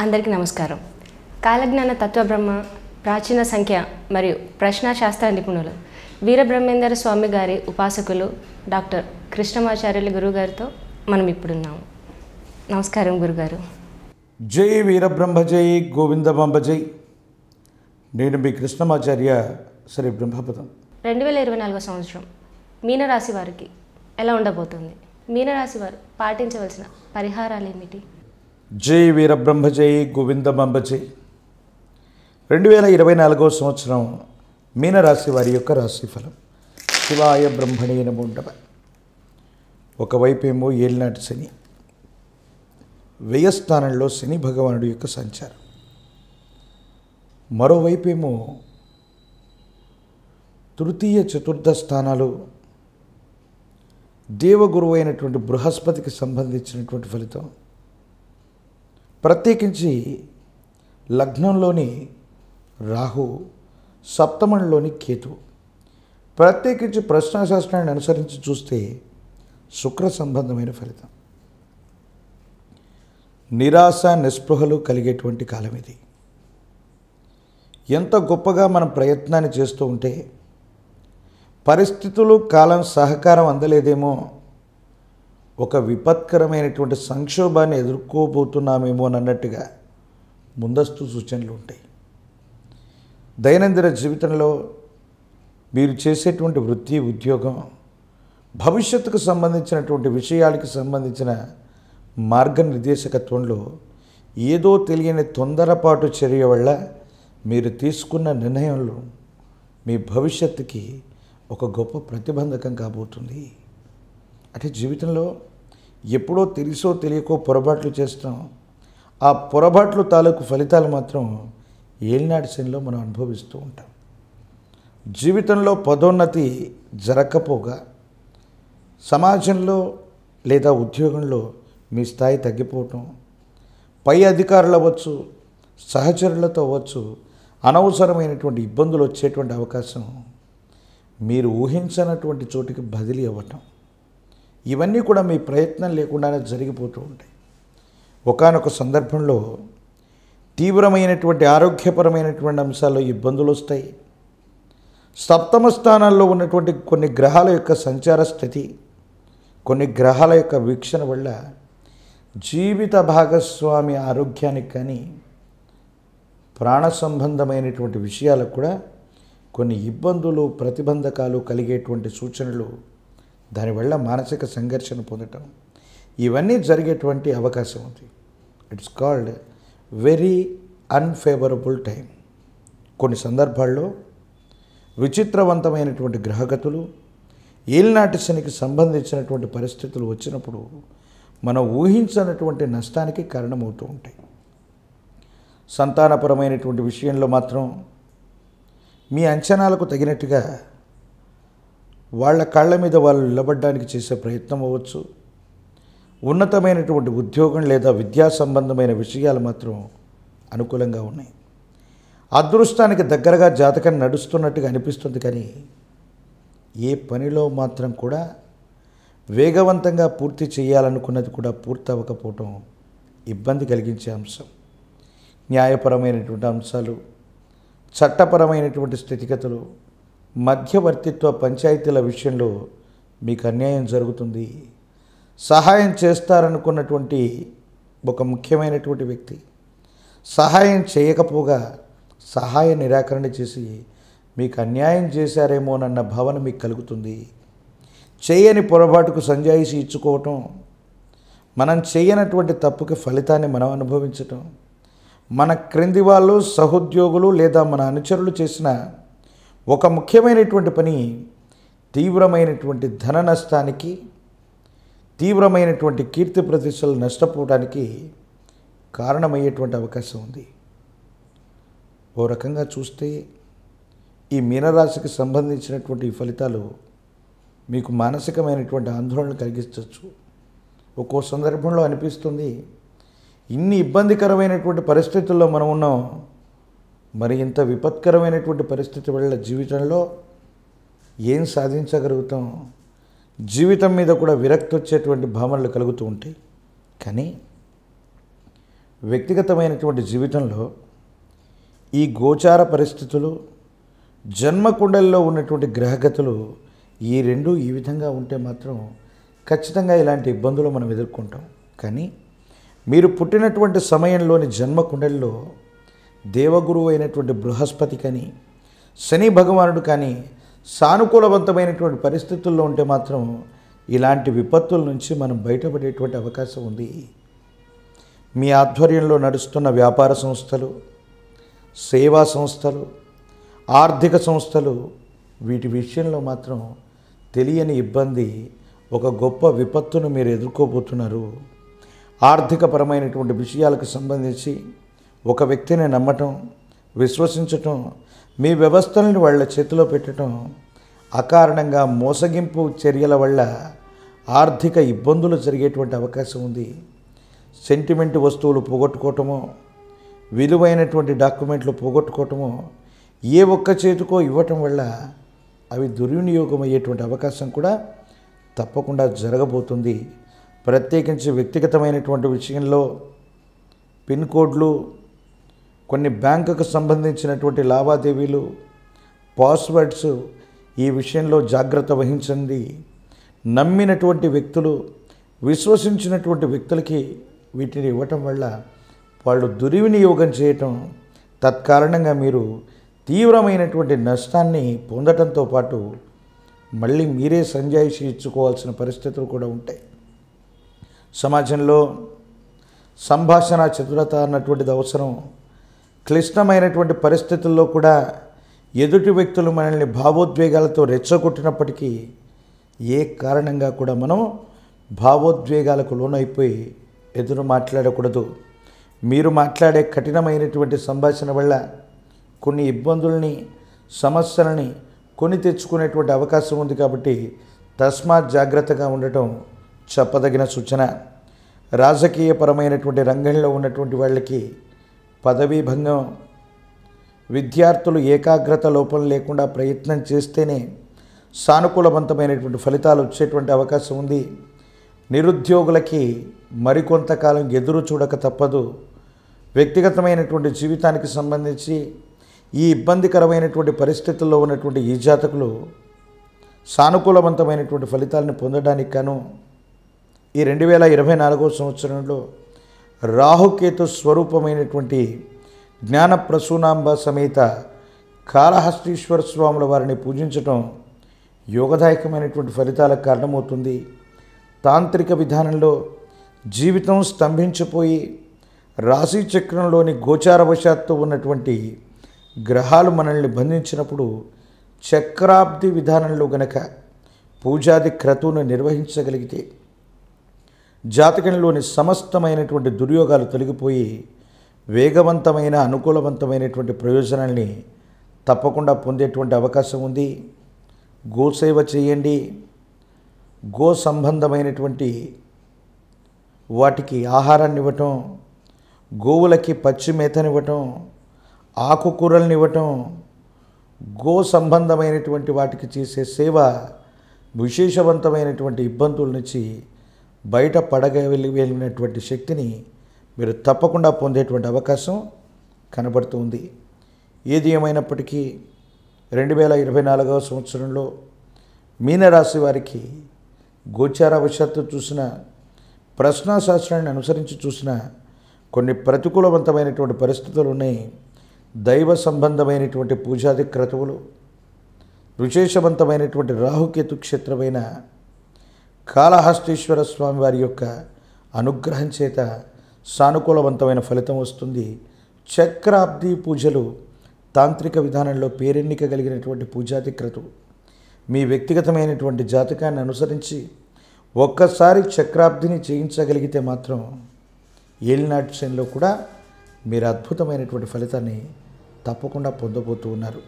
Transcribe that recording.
అందరికీ నమస్కారం. కాలజ్ఞాన తత్వబ్రహ్మ, ప్రాచీన సంఖ్య మరియు ప్రశ్నాశాస్త్ర నిపుణులు వీరబ్రహ్మేందర స్వామి గారి ఉపాసకులు డాక్టర్ కృష్ణమాచార్యులు గురుగారితో మనం ఇప్పుడున్నాము. నమస్కారం గురుగారు. జై వీరబ్రహ్మ జై గోవిందమాంబ జై. నేను మీ కృష్ణమాచార్య శ్రీ బ్రహ్మపదం. 2024 సంవత్సరం మీనరాశి వారికి ఎలా ఉండబోతుంది? మీనరాశి వారు పాటించవలసిన పరిహారాలు ఏమిటి? జై వీరబ్రహ్మ జై గోవిందమాంబ జై. 2024 సంవత్సరం మీనరాశి వారి యొక్క రాశిఫలం. శివాయ బ్రహ్మణే నమో నమః. ఒకవైపేమో ఏలినాటి శని, వ్యయస్థానంలో శని భగవానుడి యొక్క సంచారం, మరోవైపేమో తృతీయ చతుర్థ స్థానాలు దేవగురువు అయినటువంటి బృహస్పతికి సంబంధించినటువంటి ఫలితం. ప్రత్యేకించి లగ్నంలోని రాహు, సప్తమంలోని కేతు. ప్రత్యేకించి ప్రశ్నాశాస్త్రాన్ని అనుసరించి చూస్తే శుక్ర సంబంధమైన ఫలితం. నిరాశ నిస్పృహలు కలిగేటువంటి కాలం ఇది. ఎంత గొప్పగా మనం ప్రయత్నాన్ని చేస్తూ ఉంటే పరిస్థితులు కాలం సహకారం అందలేదేమో, ఒక విపత్కరమైనటువంటి సంక్షోభాన్ని ఎదుర్కోబోతున్నామేమో అన్నట్టుగా ముందస్తు సూచనలు ఉంటాయి. దైనందిన జీవితంలో మీరు చేసేటువంటి వృత్తి, ఉద్యోగం, భవిష్యత్తుకు సంబంధించినటువంటి విషయాలకి సంబంధించిన మార్గనిర్దేశకత్వంలో ఏదో తెలియని తొందరపాటు చర్య వల్ల మీరు తీసుకున్న నిర్ణయంలో మీ భవిష్యత్తుకి ఒక గొప్ప ప్రతిబంధకం కాబోతుంది. అంటే జీవితంలో ఎప్పుడో తెలుసో తెలియకో పొరపాట్లు చేస్తాం. ఆ పొరపాట్లు తాలూకు ఫలితాలు మాత్రం ఏలినాటి శనిలో మనం అనుభవిస్తూ ఉంటాం. జీవితంలో పదోన్నతి జరగకపోగా సమాజంలో లేదా ఉద్యోగంలో మీ స్థాయి తగ్గిపోవటం, పై అధికారులు అవ్వచ్చు, సహచరులతో అవ్వచ్చు, అనవసరమైనటువంటి ఇబ్బందులు వచ్చేటువంటి అవకాశం, మీరు ఊహించనటువంటి చోటికి బదిలీ అవ్వటం, ఇవన్నీ కూడా మీ ప్రయత్నం లేకుండానే జరిగిపోతూ ఉంటాయి. ఒకానొక సందర్భంలో తీవ్రమైనటువంటి ఆరోగ్యపరమైనటువంటి అంశాల్లో ఇబ్బందులు వస్తాయి. సప్తమ స్థానాల్లో ఉన్నటువంటి కొన్ని గ్రహాల యొక్క సంచార స్థితి, కొన్ని గ్రహాల యొక్క వీక్షణ వల్ల జీవిత భాగస్వామి ఆరోగ్యానికి కానీ ప్రాణ సంబంధమైనటువంటి విషయాలకు కూడా కొన్ని ఇబ్బందులు, ప్రతిబంధకాలు కలిగేటువంటి సూచనలు, దానివల్ల మానసిక సంఘర్షణ పొందటం, ఇవన్నీ జరిగేటువంటి అవకాశం ఉంది. It's called very unfavourable time. కొన్ని సందర్భాల్లో విచిత్రవంతమైనటువంటి గ్రహగతులు, ఏలినాటి శనికి సంబంధించినటువంటి పరిస్థితులు వచ్చినప్పుడు మనం ఊహించనటువంటి నష్టానికి కారణమవుతూ ఉంటాయి. సంతానపరమైనటువంటి విషయంలో మాత్రం మీ అంచనాలకు తగినట్టుగా వాళ్ళ కాళ్ళ మీద వాళ్ళు నిలబడడానికి చేసే ప్రయత్నం అవ్వచ్చు. ఉన్నతమైనటువంటి ఉద్యోగం లేదా విద్యా సంబంధమైన విషయాలు మాత్రం అనుకూలంగా ఉన్నాయి. అదృష్టానికి దగ్గరగా జాతకం నడుస్తున్నట్టుగా అనిపిస్తుంది. కానీ ఏ పనిలో మాత్రం కూడా వేగవంతంగా పూర్తి చేయాలనుకున్నది కూడా పూర్తి అవ్వకపోవటం ఇబ్బంది కలిగించే అంశం. న్యాయపరమైనటువంటి అంశాలు, చట్టపరమైనటువంటి స్థితిగతులు, మధ్యవర్తిత్వ పంచాయతీల విషయంలో మీకు అన్యాయం జరుగుతుంది. సహాయం చేస్తారనుకున్నటువంటి ఒక ముఖ్యమైనటువంటి వ్యక్తి సహాయం చేయకపోగా సహాయ నిరాకరణ చేసి మీకు అన్యాయం చేశారేమోనన్న భావన మీకు కలుగుతుంది. చేయని పొరపాటుకు సంజాయిషి ఇచ్చుకోవటం, మనం చేయనటువంటి తప్పుకి ఫలితాన్ని మనం అనుభవించటం, మన క్రింది వాళ్ళు, సహోద్యోగులు లేదా మన అనుచరులు చేసిన ఒక ముఖ్యమైనటువంటి పని తీవ్రమైనటువంటి ధన నష్టానికి, తీవ్రమైనటువంటి కీర్తి ప్రతిష్టలు నష్టపోవడానికి కారణమయ్యేటువంటి అవకాశం ఉంది. ఓ రకంగా చూస్తే ఈ మీనరాశికి సంబంధించినటువంటి ఫలితాలు మీకు మానసికమైనటువంటి ఆందోళన కలిగించవచ్చు. ఒక్కో సందర్భంలో అనిపిస్తుంది, ఇన్ని ఇబ్బందికరమైనటువంటి పరిస్థితుల్లో మనం ఉన్నాం, మరి ఇంత విపత్కరమైనటువంటి పరిస్థితి వల్ల జీవితంలో ఏం సాధించగలుగుతాం, జీవితం మీద కూడా విరక్తి వచ్చేటువంటి భావనలు కలుగుతూ ఉంటాయి. కానీ వ్యక్తిగతమైనటువంటి జీవితంలో ఈ గోచార పరిస్థితులు, జన్మకుండల్లో ఉన్నటువంటి గ్రహగతులు ఈ రెండు ఈ విధంగా ఉంటే మాత్రం ఖచ్చితంగా ఇలాంటి ఇబ్బందులు మనం ఎదుర్కొంటాం. కానీ మీరు పుట్టినటువంటి సమయంలోని జన్మకుండల్లో దేవగురువు అయినటువంటి బృహస్పతి కానీ, శని భగవానుడు కానీ సానుకూలవంతమైనటువంటి పరిస్థితుల్లో ఉంటే మాత్రం ఇలాంటి విపత్తుల నుంచి మనం బయటపడేటువంటి అవకాశం ఉంది. మీ ఆధ్వర్యంలో నడుస్తున్న వ్యాపార సంస్థలు, సేవా సంస్థలు, ఆర్థిక సంస్థలు వీటి విషయంలో మాత్రం తెలియని ఇబ్బంది, ఒక గొప్ప విపత్తును మీరు ఎదుర్కోబోతున్నారు. ఆర్థికపరమైనటువంటి విషయాలకు సంబంధించి ఒక వ్యక్తిని నమ్మటం, విశ్వసించటం, మీ వ్యవస్థలను వాళ్ళ చేతిలో పెట్టడం, అకారణంగా మోసగింపు చర్యల వల్ల ఆర్థిక ఇబ్బందులు జరిగేటువంటి అవకాశం ఉంది. సెంటిమెంట్ వస్తువులు పోగొట్టుకోవటమో, విలువైనటువంటి డాక్యుమెంట్లు పోగొట్టుకోవటమో, ఏ ఒక్క చేతికో ఇవ్వటం వల్ల అవి దుర్వినియోగం అయ్యేటువంటి అవకాశం కూడా తప్పకుండా జరగబోతుంది. ప్రత్యేకించి వ్యక్తిగతమైనటువంటి విషయంలో పిన్ కోడ్లు, కొన్ని బ్యాంకుకు సంబంధించినటువంటి లావాదేవీలు, పాస్వర్డ్స్, ఈ విషయంలో జాగ్రత్త వహించండి. నమ్మినటువంటి వ్యక్తులు, విశ్వసించినటువంటి వ్యక్తులకి వీటిని ఇవ్వటం వల్ల వాళ్ళు దుర్వినియోగం చేయటం, తత్కారణంగా మీరు తీవ్రమైనటువంటి నష్టాన్ని పొందటంతో పాటు మళ్ళీ మీరే సంజాయిషి ఇచ్చుకోవాల్సిన పరిస్థితులు కూడా ఉంటాయి. సమాజంలో సంభాషణ చతురత అన్నటువంటిది అవసరం. క్లిష్టమైనటువంటి పరిస్థితుల్లో కూడా ఎదుటి వ్యక్తులు మనల్ని భావోద్వేగాలతో రెచ్చగొట్టినప్పటికీ ఏ కారణంగా కూడా మనం భావోద్వేగాలకు లోనైపోయి ఎదురు మాట్లాడకూడదు. మీరు మాట్లాడే కఠినమైనటువంటి సంభాషణ వల్ల కొన్ని ఇబ్బందుల్ని, సమస్యలని కొని తెచ్చుకునేటువంటి అవకాశం ఉంది. కాబట్టి తస్మాత్ జాగ్రత్తగా ఉండటం చెప్పదగిన సూచన. రాజకీయపరమైనటువంటి రంగంలో ఉన్నటువంటి వాళ్ళకి పదవీ భంగం, విద్యార్థులు ఏకాగ్రత లోపం లేకుండా ప్రయత్నం చేస్తేనే సానుకూలవంతమైనటువంటి ఫలితాలు వచ్చేటువంటి అవకాశం ఉంది. నిరుద్యోగులకి మరికొంతకాలం ఎదురు చూడక తప్పదు. వ్యక్తిగతమైనటువంటి జీవితానికి సంబంధించి ఈ ఇబ్బందికరమైనటువంటి పరిస్థితుల్లో ఉన్నటువంటి ఈ జాతకులు సానుకూలవంతమైనటువంటి ఫలితాలను పొందడానికి గాను ఈ 2024వ సంవత్సరంలో రాహుకేతు స్వరూపమైనటువంటి జ్ఞానప్రసూనాంబ సమేత కాళహస్తీశ్వర స్వాముల వారిని పూజించటం యోగదాయకమైనటువంటి ఫలితాలకు కారణమవుతుంది. తాంత్రిక విధానంలో జీవితం స్తంభించిపోయి రాశి చక్రంలోని గోచారవశాత్తు ఉన్నటువంటి గ్రహాలు మనల్ని బంధించినప్పుడు చక్రాబ్ది విధానంలో గనక పూజాది క్రతువును నిర్వహించగలిగితే జాతకంలోని సమస్తమైనటువంటి దుర్యోగాలు తొలగిపోయి వేగవంతమైన, అనుకూలవంతమైనటువంటి ప్రయోజనాల్ని తప్పకుండా పొందేటువంటి అవకాశం ఉంది. గోసేవ చేయండి. గో సంబంధమైనటువంటి వాటికి ఆహారాన్ని ఇవ్వటం, గోవులకి పచ్చి మేతనివ్వటం, ఆకుకూరలను ఇవ్వటం, గో సంబంధమైనటువంటి వాటికి చేసే సేవ విశేషవంతమైనటువంటి ఇబ్బందుల నుంచి బయట పడగలిగినటువంటి శక్తిని మీరు తప్పకుండా పొందేటువంటి అవకాశం కనబడుతుంది. ఏది ఏమైనప్పటికీ 2024వ సంవత్సరంలో మీనరాశి వారికి గోచారవశాత్తు చూసిన, ప్రశ్నాశాస్త్రాన్ని అనుసరించి చూసిన కొన్ని ప్రతికూలవంతమైనటువంటి పరిస్థితులు ఉన్నాయి. దైవ సంబంధమైనటువంటి పూజాది క్రతువులు, విశేషవంతమైనటువంటి రాహుకేతు క్షేత్రమైన కాళహస్తీశ్వర స్వామి వారి యొక్క అనుగ్రహం చేత సానుకూలవంతమైన ఫలితం వస్తుంది. చక్రాబ్ది పూజలు తాంత్రిక విధానంలో పేరెన్నిక కలిగినటువంటి పూజాది క్రతువు. మీ వ్యక్తిగతమైనటువంటి జాతకాన్ని అనుసరించి ఒక్కసారి చక్రాబ్దిని చేయించగలిగితే మాత్రం ఏలినాటి శనిలో కూడా మీరు అద్భుతమైనటువంటి ఫలితాన్ని తప్పకుండా పొందబోతూ ఉన్నారు.